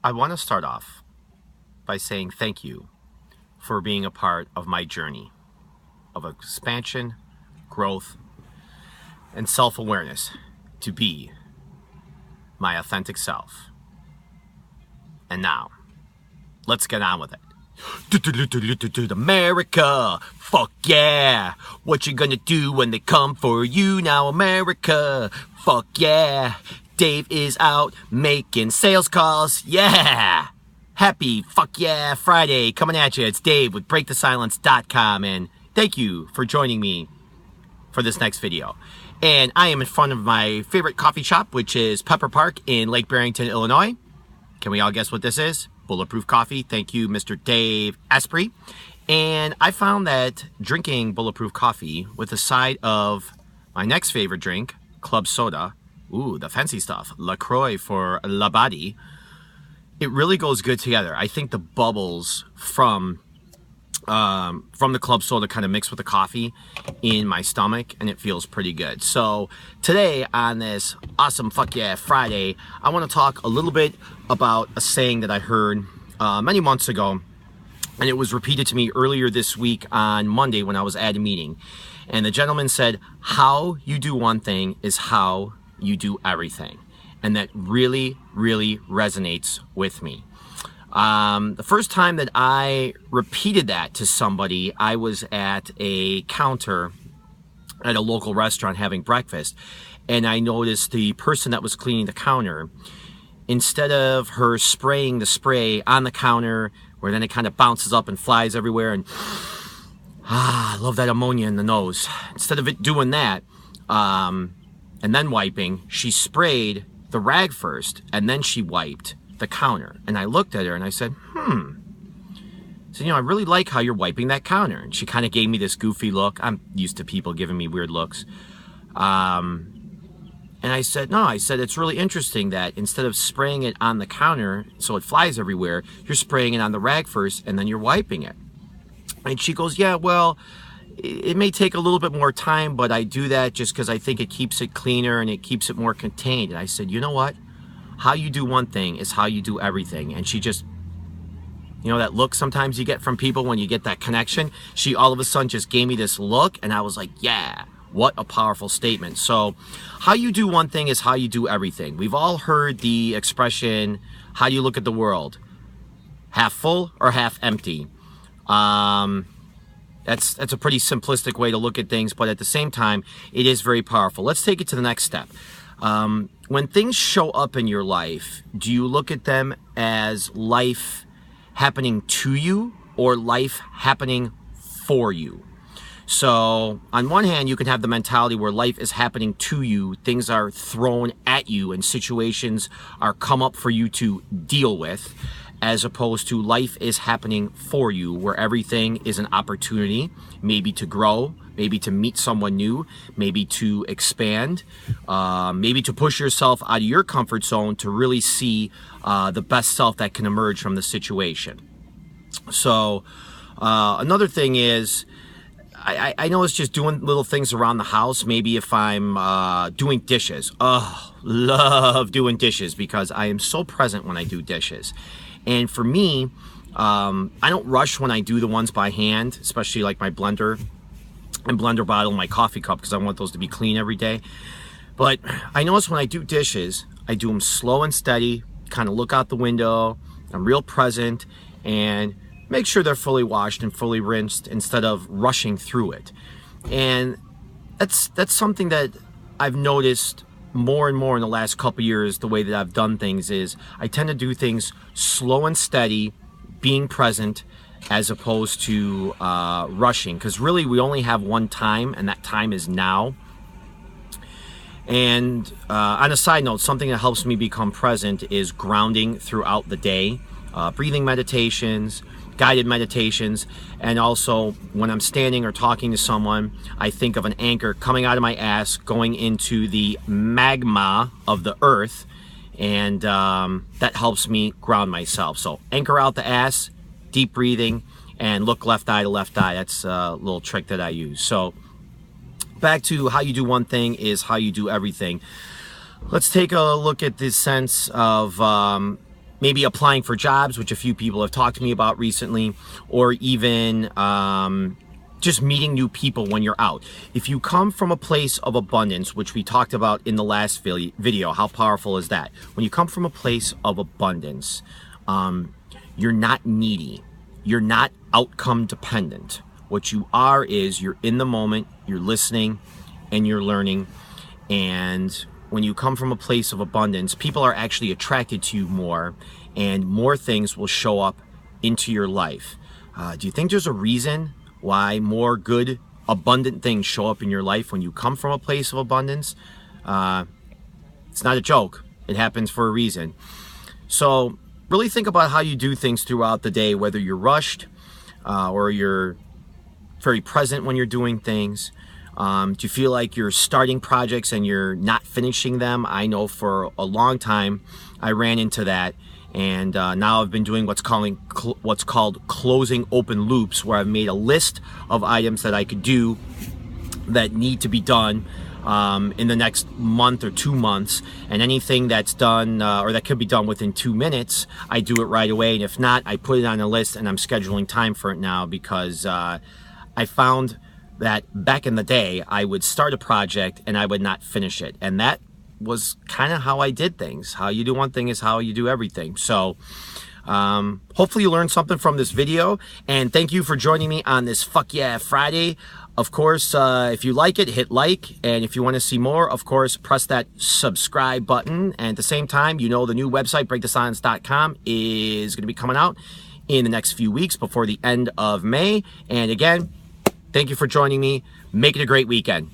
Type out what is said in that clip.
I want to start off by saying thank you for being a part of my journey of expansion, growth, and self-awareness to be my authentic self. And now, let's get on with it. America, fuck yeah. What you gonna do when they come for you now, America? Fuck yeah. Dave is out making sales calls. Yeah. Happy fuck yeah Friday coming at you. It's Dave with BreakTheSilence.com, and thank you for joining me for this next video. And I am in front of my favorite coffee shop, which is Pepper Park in Lake Barrington, Illinois. Can we all guess what this is? Bulletproof coffee. Thank you, Mr. Dave Asprey. And I found that drinking bulletproof coffee with a side of my next favorite drink, club soda, ooh, the fancy stuff, LaCroix for La Body, it really goes good together. I think the bubbles from the club soda kind of mix with the coffee in my stomach, and it feels pretty good. So today on this awesome fuck yeah Friday, I want to talk a little bit about a saying that I heard many months ago, and it was repeated to me earlier this week on Monday when I was at a meeting. And the gentleman said, how you do one thing is how you do everything. And that really, really resonates with me. The first time that I repeated that to somebody, I was at a counter at a local restaurant having breakfast, and I noticed the person that was cleaning the counter, instead of her spraying the spray on the counter where then it kind of bounces up and flies everywhere, and I love that ammonia in the nose. Instead of it doing that and then wiping, she sprayed the rag first and then she wiped the counter. And I looked at her and I said, so, I really like how you're wiping that counter. And she kind of gave me this goofy look. I'm used to people giving me weird looks. And I said, no, it's really interesting that instead of spraying it on the counter so it flies everywhere, you're spraying it on the rag first and then you're wiping it. And she goes, yeah, well, it may take a little bit more time, but I do that just because I think it keeps it cleaner and it keeps it more contained. And I said, you know what? How you do one thing is how you do everything. And she just, that look sometimes you get from people when you get that connection. She all of a sudden just gave me this look, and I was like, yeah, what a powerful statement. So how you do one thing is how you do everything. We've all heard the expression, how do you look at the world? Half full or half empty? That's a pretty simplistic way to look at things, but at the same time, it is very powerful. Let's take it to the next step. When things show up in your life, do you look at them as life happening to you or life happening for you? So on one hand, you can have the mentality where life is happening to you, things are thrown at you, and situations are come up for you to deal with, as opposed to life is happening for you, where everything is an opportunity, maybe to grow, maybe to meet someone new, maybe to expand, maybe to push yourself out of your comfort zone to really see the best self that can emerge from the situation. So another thing is, I know it's just doing little things around the house. Maybe if I'm doing dishes. Oh, love doing dishes because I am so present when I do dishes. And for me, I don't rush when I do the ones by hand, especially like my blender and blender bottle and my coffee cup, because I want those to be clean every day. But I notice when I do dishes, I do them slow and steady, kind of look out the window. I'm real present and make sure they're fully washed and fully rinsed instead of rushing through it. And that's something that I've noticed more and more in the last couple years. The way that I've done things is I tend to do things slow and steady, being present, as opposed to rushing, because really we only have one time, and that time is now. And on a side note, something that helps me become present is grounding throughout the day, breathing meditations, guided meditations, and also when I'm standing or talking to someone, I think of an anchor coming out of my ass, going into the magma of the earth, and that helps me ground myself. So anchor out the ass, deep breathing, and look left eye to left eye. That's a little trick that I use. So back to how you do one thing is how you do everything. Let's take a look at this sense of maybe applying for jobs, which a few people have talked to me about recently, or even just meeting new people when you're out. If you come from a place of abundance, which we talked about in the last video, how powerful is that? When you come from a place of abundance, you're not needy. You're not outcome dependent. What you are is you're in the moment, you're listening, and you're learning. And when you come from a place of abundance, people are actually attracted to you more, and more things will show up into your life. Do you think there's a reason why more good, abundant things show up in your life when you come from a place of abundance? It's not a joke. It happens for a reason. So really think about how you do things throughout the day, whether you're rushed or you're very present when you're doing things. Do you feel like you're starting projects and you're not finishing them? I know for a long time I ran into that, and now I've been doing what's called closing open loops, where I've made a list of items that I could do that need to be done in the next month or 2 months, and anything that's done or that could be done within 2 minutes, I do it right away, and if not, I put it on a list and I'm scheduling time for it now, because I found that back in the day I would start a project and I would not finish it, and that was kind of how I did things. How you do one thing is how you do everything. So hopefully you learned something from this video, and thank you for joining me on this Fuck Yeah Friday. Of course, if you like it, hit like, and if you want to see more, of course, press that subscribe button. And at the same time, you know, the new website, breakthesilence.com, is going to be coming out in the next few weeks before the end of May. And again, thank you for joining me. Make it a great weekend.